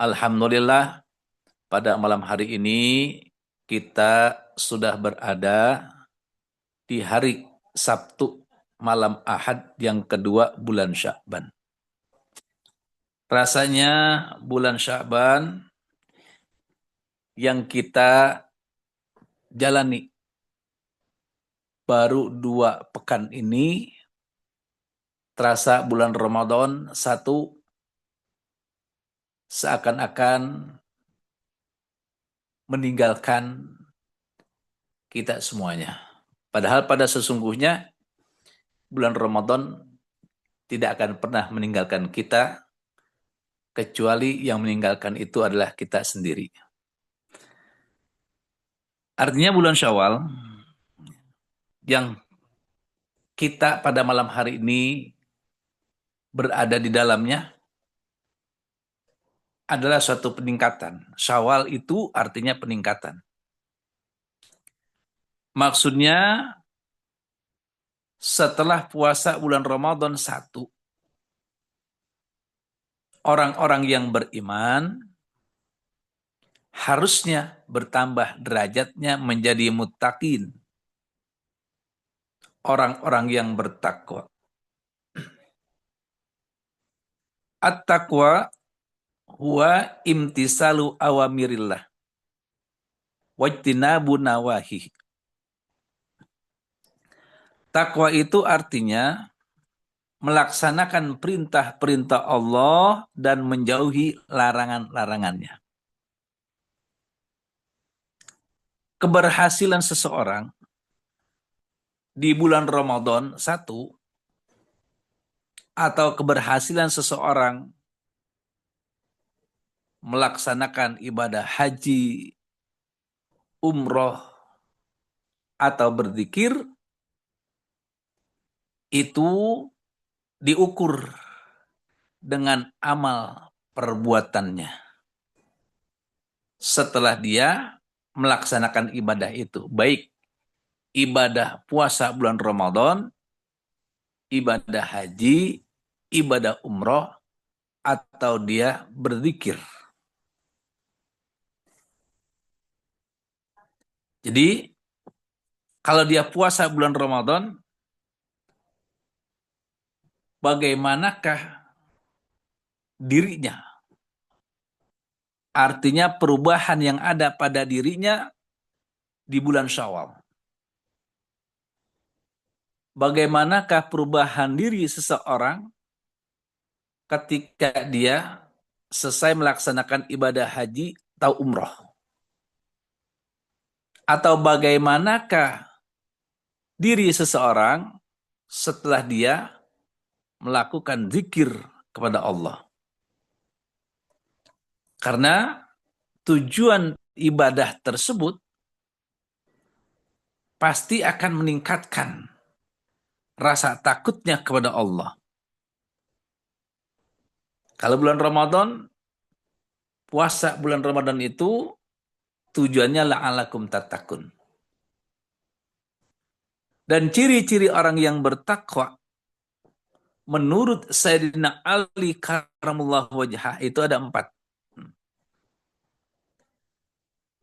Alhamdulillah, pada malam hari ini kita sudah berada di hari Sabtu malam Ahad yang kedua bulan Sya'ban. Rasanya bulan Sya'ban yang kita jalani baru 2 pekan ini, terasa bulan Ramadan satu seakan-akan meninggalkan kita semuanya. Padahal pada sesungguhnya bulan Ramadan tidak akan pernah meninggalkan kita, kecuali yang meninggalkan itu adalah kita sendiri. Artinya bulan Syawal yang kita pada malam hari ini berada di dalamnya adalah suatu peningkatan. Syawal itu artinya peningkatan. Maksudnya setelah puasa bulan Ramadan satu, orang-orang yang beriman harusnya bertambah derajatnya menjadi muttaqin, orang-orang yang bertakwa. At-taqwa huwa imtisalu awamirillah wajtinabu nawahi. Takwa itu artinya melaksanakan perintah-perintah Allah dan menjauhi larangan-larangannya. Keberhasilan seseorang di bulan Ramadan satu, atau keberhasilan seseorang melaksanakan ibadah haji, umroh, atau berzikir, itu diukur dengan amal perbuatannya setelah dia melaksanakan ibadah itu, baik ibadah puasa bulan Ramadan, ibadah haji, ibadah umroh, atau dia berzikir. Jadi kalau dia puasa bulan Ramadan, bagaimanakah dirinya? Artinya perubahan yang ada pada dirinya di bulan Syawal. Bagaimanakah perubahan diri seseorang ketika dia selesai melaksanakan ibadah haji atau umroh? Atau bagaimanakah diri seseorang setelah dia melakukan zikir kepada Allah? Karena tujuan ibadah tersebut pasti akan meningkatkan rasa takutnya kepada Allah. Kalau bulan Ramadan, puasa bulan Ramadan itu tujuannya la'alakum tattaqun. Dan ciri-ciri orang yang bertakwa menurut Sayyidina Ali karramallahu wajhah itu ada 4.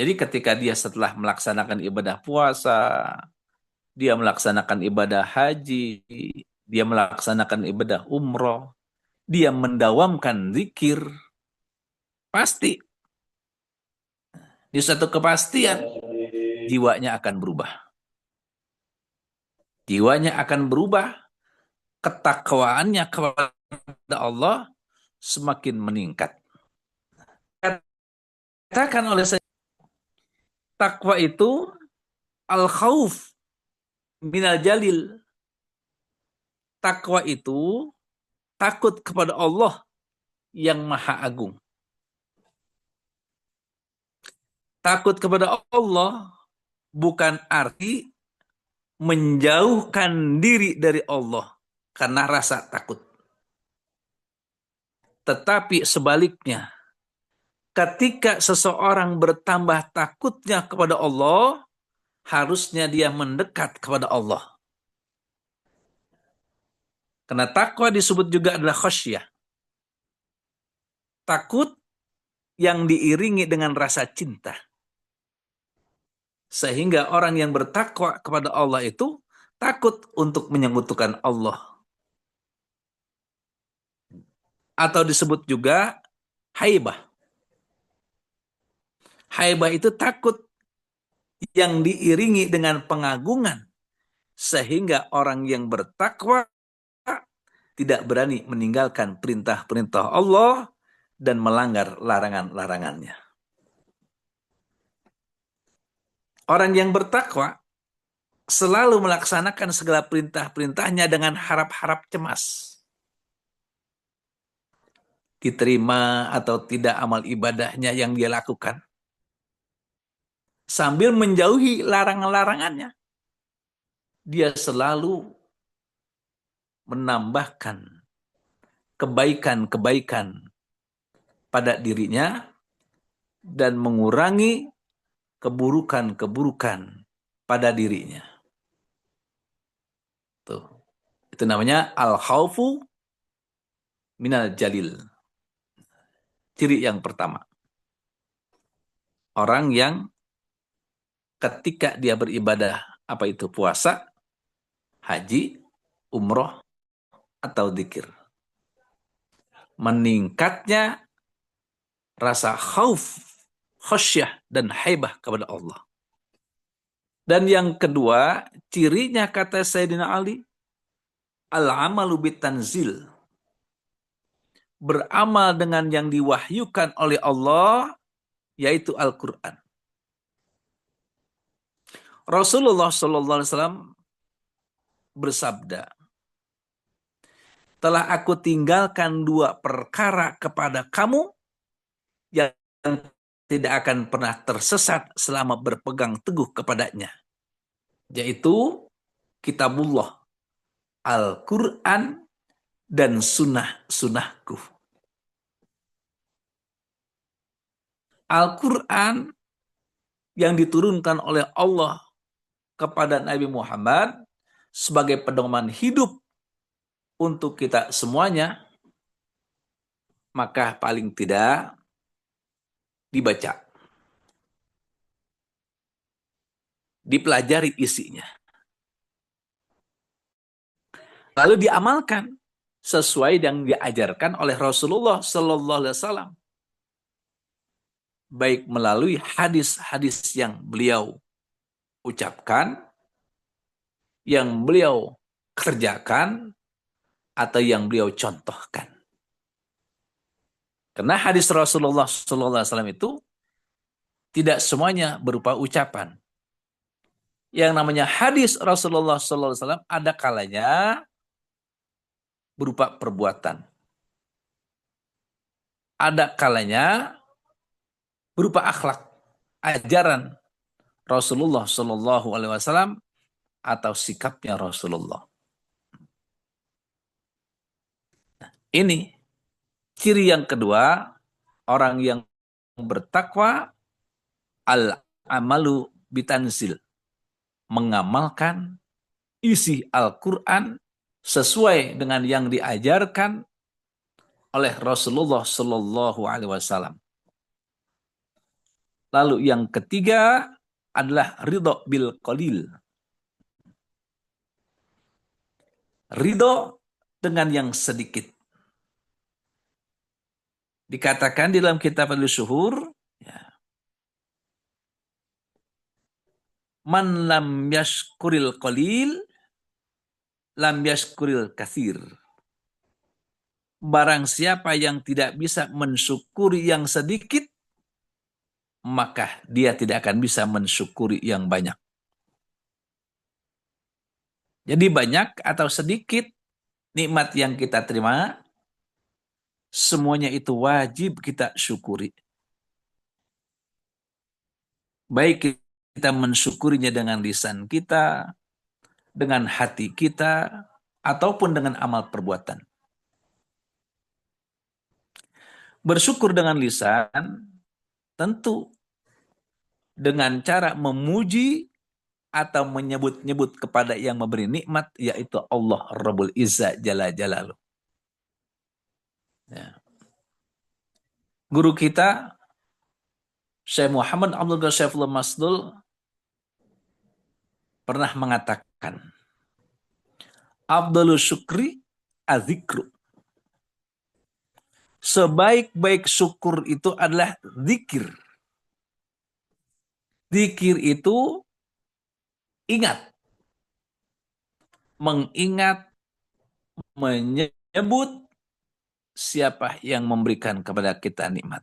Jadi ketika dia setelah melaksanakan ibadah puasa, dia melaksanakan ibadah haji, dia melaksanakan ibadah umroh, dia mendawamkan zikir, pasti di suatu kepastian jiwanya akan berubah. Jiwanya akan berubah, ketakwaannya kepada Allah semakin meningkat. Katakan oleh saya, takwa itu al-khauf minal jalil. Takwa itu takut kepada Allah yang maha agung. Takut kepada Allah bukan arti menjauhkan diri dari Allah karena rasa takut. Tetapi sebaliknya, ketika seseorang bertambah takutnya kepada Allah, harusnya dia mendekat kepada Allah. Karena takwa disebut juga adalah khasyah. Takut yang diiringi dengan rasa cinta. Sehingga orang yang bertakwa kepada Allah itu takut untuk menyekutukan Allah. Atau disebut juga haibah. Haibah itu takut yang diiringi dengan pengagungan. Sehingga orang yang bertakwa tidak berani meninggalkan perintah-perintah Allah dan melanggar larangan-larangannya. Orang yang bertakwa selalu melaksanakan segala perintah-perintahnya dengan harap-harap cemas. Diterima atau tidak amal ibadahnya yang dia lakukan. Sambil menjauhi larangan-larangannya. Dia selalu menambahkan kebaikan-kebaikan pada dirinya dan mengurangi keburukan-keburukan pada dirinya. Tuh. Itu namanya al-khaufu minal jalil. Ciri yang pertama. Orang yang ketika dia beribadah, apa itu puasa, haji, umroh, atau dzikir. Meningkatnya rasa khauf, khasyah, dan haibah kepada Allah. Dan yang kedua, cirinya kata Sayyidina Ali, al-amalu bitanzil. Beramal dengan yang diwahyukan oleh Allah, yaitu Al-Quran. Rasulullah SAW bersabda, telah aku tinggalkan dua perkara kepada kamu yang tidak akan pernah tersesat selama berpegang teguh kepadanya. Yaitu kitabullah, Al-Quran, dan sunnah-sunnahku. Al-Quran yang diturunkan oleh Allah kepada Nabi Muhammad sebagai pedoman hidup untuk kita semuanya, maka paling tidak dibaca, dipelajari isinya, lalu diamalkan sesuai yang diajarkan oleh Rasulullah Sallallahu Alaihi Wasallam, baik melalui hadis-hadis yang beliau ucapkan, yang beliau kerjakan, atau yang beliau contohkan. Karena hadis Rasulullah Sallallahu Alaihi Wasallam itu tidak semuanya berupa ucapan. Yang namanya hadis Rasulullah Sallallahu Alaihi Wasallam ada kalanya berupa perbuatan. Ada kalanya berupa akhlak, ajaran Rasulullah Sallallahu Alaihi Wasallam atau sikapnya Rasulullah. Ini ciri yang kedua, orang yang bertakwa, al-amalu bitanzil, mengamalkan isi Al-Quran sesuai dengan yang diajarkan oleh Rasulullah Sallallahu Alaihi Wasallam. Lalu yang ketiga adalah ridho bil qalil. Ridho dengan yang sedikit. Dikatakan di dalam kitab Al-Syuhur, ya, man lam yashkuril qalil, lam yashkuril katsir. Barang siapa yang tidak bisa mensyukuri yang sedikit, maka dia tidak akan bisa mensyukuri yang banyak. Jadi banyak atau sedikit nikmat yang kita terima, semuanya itu wajib kita syukuri. Baik kita mensyukurinya dengan lisan kita, dengan hati kita, ataupun dengan amal perbuatan. Bersyukur dengan lisan, tentu dengan cara memuji atau menyebut-nyebut kepada yang memberi nikmat, yaitu Allah Rabbul Izzah Jalla Jalaluh. Ya. Guru kita Syekh Muhammad Abdul Ghazali Masdul pernah mengatakan, Abdul syukri azikru. Sebaik-baik syukur itu adalah zikir. Zikir itu ingat, mengingat, menyebut siapa yang memberikan kepada kita nikmat.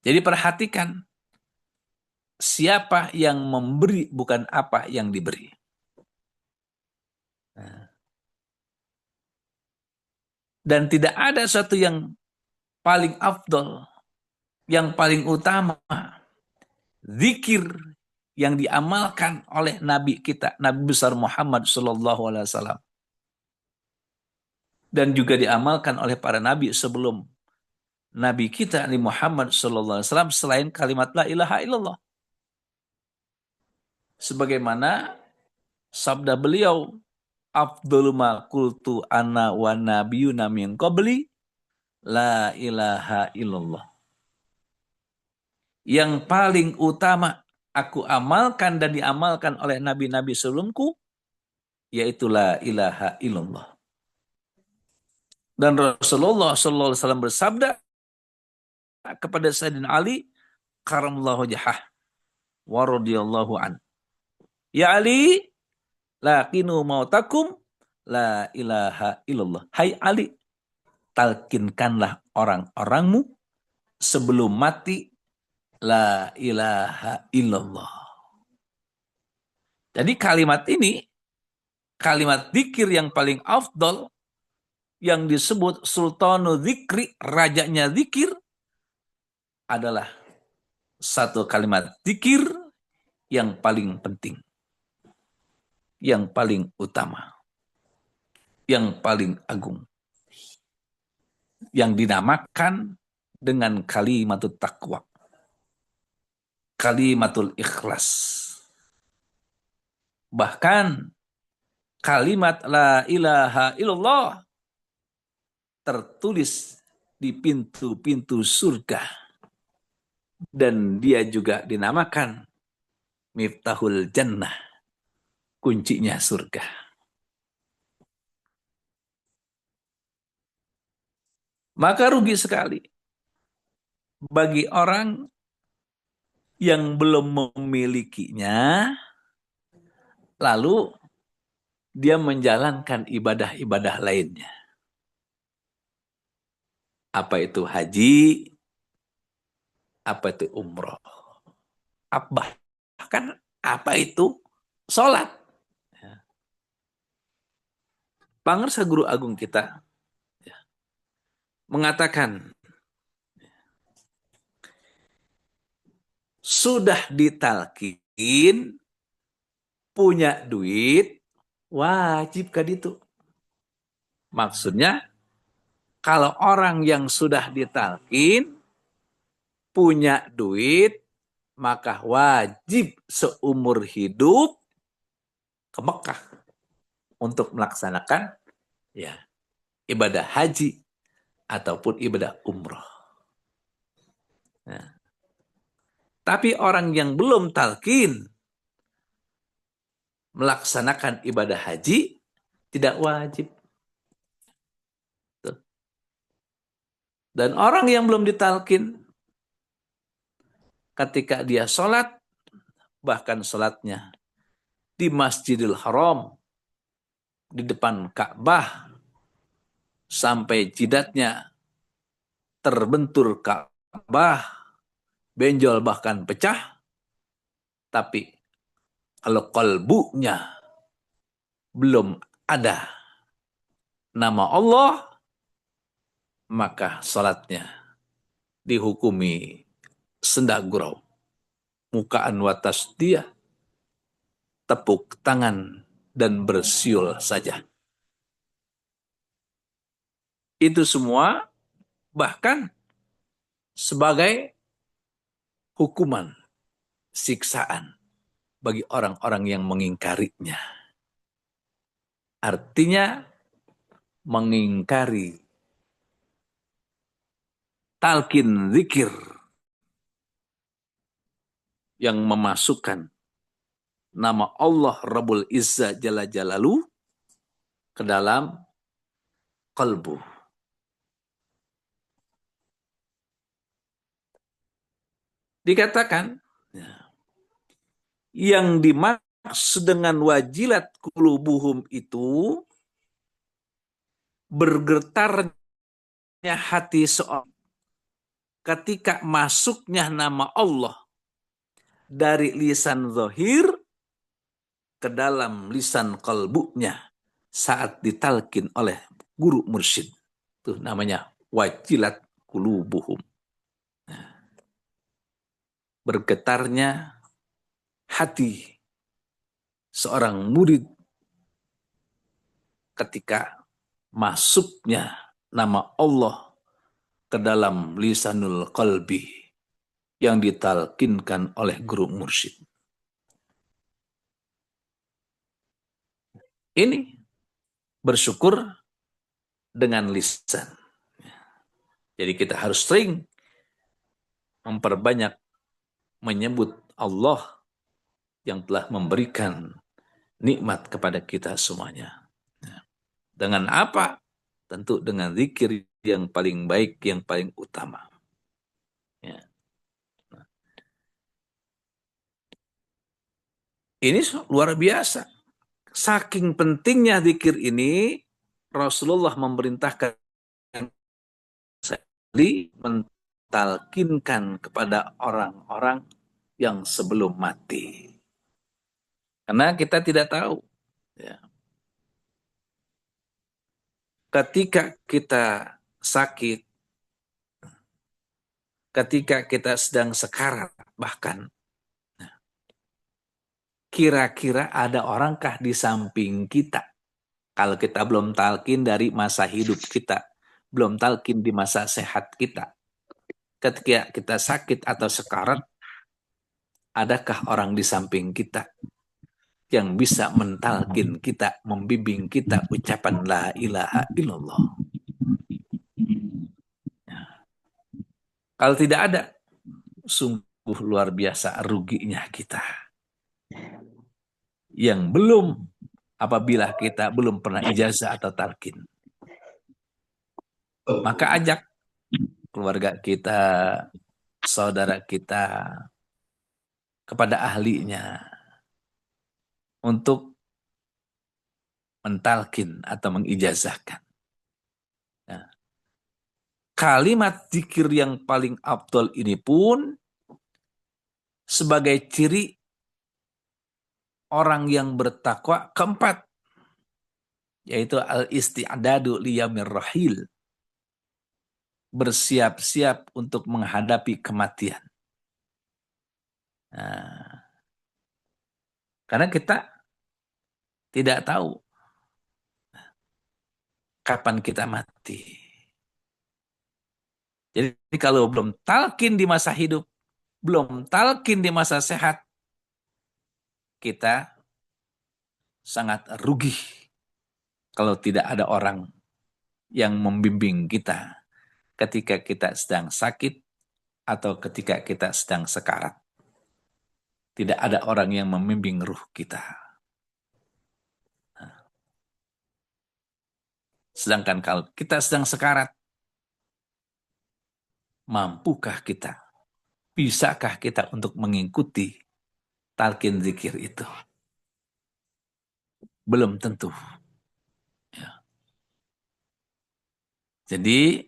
Jadi perhatikan, siapa yang memberi bukan apa yang diberi. Dan tidak ada satu yang paling afdol, yang paling utama, zikir yang diamalkan oleh Nabi kita, Nabi besar Muhammad SAW. Dan juga diamalkan oleh para Nabi sebelum Nabi kita, Nabi Muhammad SAW, selain kalimat la ilaha illallah. Sebagaimana sabda beliau, afdhalu ma qultu ana wa nabiyyuna min qabli la ilaha illallah. Yang paling utama aku amalkan dan diamalkan oleh nabi-nabi sebelumku, yaitu la ilaha illallah. Dan Rasulullah SAW bersabda kepada Sayyidina Ali karamallahu wajhah wa radhiyallahu an, ya Ali, laqinu mautakum la ilaha illallah. Hai Ali, talkinkanlah orang-orangmu sebelum mati la ilaha illallah. Jadi kalimat ini, kalimat zikir yang paling afdol, yang disebut sultanu zikri, rajanya zikir, adalah satu kalimat zikir yang paling penting, yang paling utama, yang paling agung, yang dinamakan dengan kalimatul taqwa, kalimatul ikhlas. Bahkan kalimat la ilaha illallah tertulis di pintu-pintu surga, dan dia juga dinamakan miftahul jannah, kuncinya surga. Maka rugi sekali bagi orang yang belum memilikinya, lalu dia menjalankan ibadah-ibadah lainnya. Apa itu haji, apa itu umroh, bahkan apa itu sholat. Pangersa Guru Agung kita mengatakan, sudah ditalkin, punya duit, wajib kan itu. Maksudnya, kalau orang yang sudah ditalkin, punya duit, maka wajib seumur hidup ke Mekah untuk melaksanakan ya ibadah haji ataupun ibadah umroh. Nah, tapi orang yang belum talkin melaksanakan ibadah haji tidak wajib. Dan orang yang belum ditalkin, ketika dia sholat, bahkan sholatnya di Masjidil Haram, di depan Ka'bah, sampai jidatnya terbentur Ka'bah, benjol bahkan pecah, tapi kalau kalbunya belum ada nama Allah, maka salatnya dihukumi sendak gurau, mukaan watas dia, tepuk tangan dan bersiul saja. Itu semua bahkan sebagai hukuman, siksaan bagi orang-orang yang mengingkarinya. Artinya mengingkari talqin zikir yang memasukkan nama Allah Rabbul Izzah Jalla Jalalu ke dalam kalbu. Dikatakan yang dimaksud dengan wajilat kulubuhum itu bergetarnya hati seorang ketika masuknya nama Allah dari lisan zahir ke dalam lisan kalbunya saat ditalkin oleh guru mursyid. Itu namanya wajilat kulubuhum. Bergetarnya hati seorang murid ketika masuknya nama Allah ke dalam lisanul qalbi yang ditalkinkan oleh guru mursyid. Ini bersyukur dengan lisan. Jadi kita harus sering memperbanyak menyebut Allah yang telah memberikan nikmat kepada kita semuanya. Dengan apa? Tentu dengan zikir yang paling baik, yang paling utama. Ya. Ini luar biasa. Saking pentingnya zikir ini, Rasulullah memerintahkan mentalkinkan kepada orang-orang yang sebelum mati. Karena kita tidak tahu. Ya. Ketika kita sakit, ketika kita sedang sekarat, bahkan, kira-kira ada orangkah di samping kita? Kalau kita belum talkin dari masa hidup kita, belum talkin di masa sehat kita. Ketika kita sakit atau sekarat, adakah orang di samping kita yang bisa mentalkin kita, membimbing kita ucapan la ilaha illallah? Kalau tidak ada, sungguh luar biasa ruginya kita. Yang belum, apabila kita belum pernah ijazah atau talqin. Maka ajak keluarga kita, saudara kita, kepada ahlinya untuk mentalkin atau mengijazahkan. Nah, kalimat zikir yang paling afdol ini pun sebagai ciri orang yang bertakwa keempat, yaitu al-isti'dadu liyamir rahil, bersiap-siap untuk menghadapi kematian. Nah, karena kita tidak tahu kapan kita mati. Jadi kalau belum talqin di masa hidup, belum talqin di masa sehat, kita sangat rugi kalau tidak ada orang yang membimbing kita ketika kita sedang sakit atau ketika kita sedang sekarat. Tidak ada orang yang membimbing ruh kita. Sedangkan kalau kita sedang sekarat, mampukah kita? Bisakah kita untuk mengikuti talqin zikir itu? Belum tentu. Ya. Jadi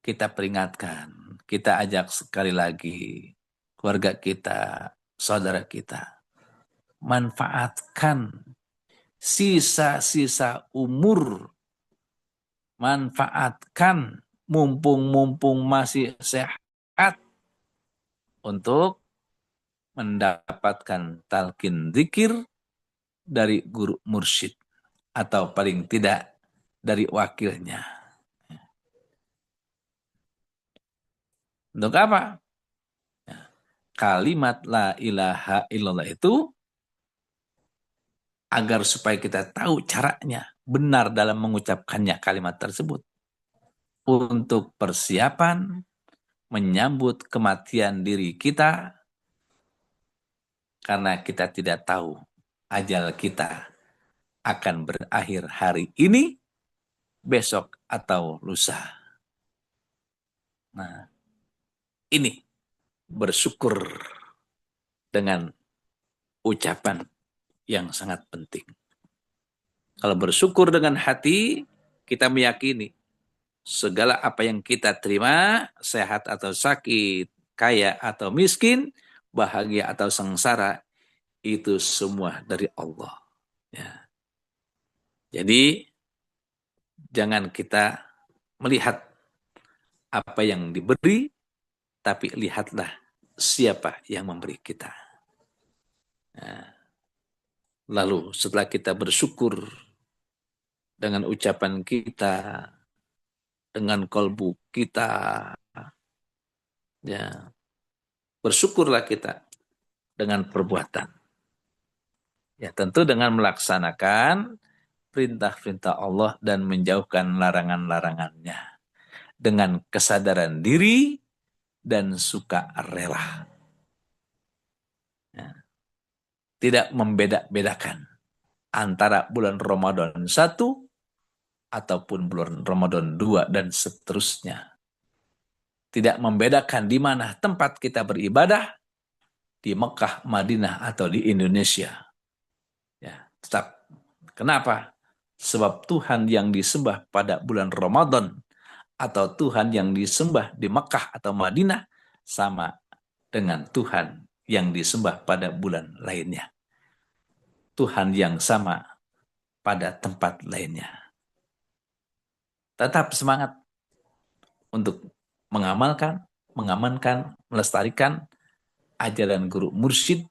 kita peringatkan, kita ajak sekali lagi keluarga kita, saudara kita, manfaatkan sisa-sisa umur, manfaatkan mumpung-mumpung masih sehat untuk mendapatkan talqin zikir dari guru mursyid atau paling tidak dari wakilnya. Untuk apa? Kalimat la ilaha illallah itu agar supaya kita tahu caranya benar dalam mengucapkannya kalimat tersebut. untuk persiapan menyambut kematian diri kita, karena kita tidak tahu ajal kita akan berakhir hari ini, besok, atau lusa. Nah, ini bersyukur dengan ucapan yang sangat penting. Kalau bersyukur dengan hati, kita meyakini segala apa yang kita terima, sehat atau sakit, kaya atau miskin, bahagia atau sengsara, itu semua dari Allah. Ya. Jadi, jangan kita melihat apa yang diberi, tapi lihatlah siapa yang memberi kita. Nah, lalu setelah kita bersyukur dengan ucapan kita, dengan kolbu kita, ya, bersyukurlah kita dengan perbuatan. Ya, tentu dengan melaksanakan perintah-perintah Allah dan menjauhkan larangan-larangannya. Dengan kesadaran diri dan suka rela. Ya. Tidak membeda-bedakan antara bulan Ramadan 1 ataupun bulan Ramadan 2 dan seterusnya. Tidak membedakan di mana tempat kita beribadah, di Mekah, Madinah, atau di Indonesia. Ya, tetap. Kenapa? Sebab Tuhan yang disembah pada bulan Ramadan atau Tuhan yang disembah di Mekah atau Madinah sama dengan Tuhan yang disembah pada bulan lainnya. Tuhan yang sama pada tempat lainnya. Tetap semangat untuk mengamankan, melestarikan ajaran guru mursyid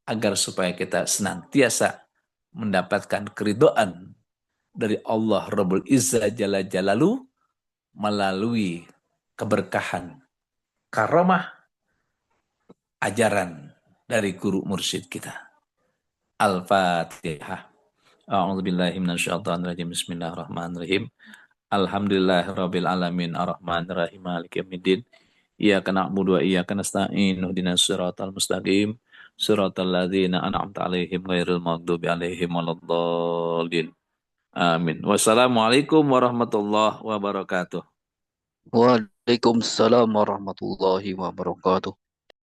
agar supaya kita senantiasa mendapatkan keridhaan dari Allah Rabbul Izzah Jalla Jalalu melalui keberkahan karamah ajaran dari guru mursyid kita. Al-Fatihah. A'udzubillahi minasyaitonirrajim. Bismillahirrahmanirrahim. Alhamdulillahirabbil alamin arrahmanirrahim maliki yaumiddin. Iyyaka na'budu wa iyyaka nasta'in. Ihdinas siratal mustaqim. Siratal ladzina an'amta 'alaihim ghairil maghdubi 'alaihim waladdallin. Amin. Wassalamualaikum warahmatullahi wabarakatuh. Waalaikumsalam warahmatullahi wabarakatuh.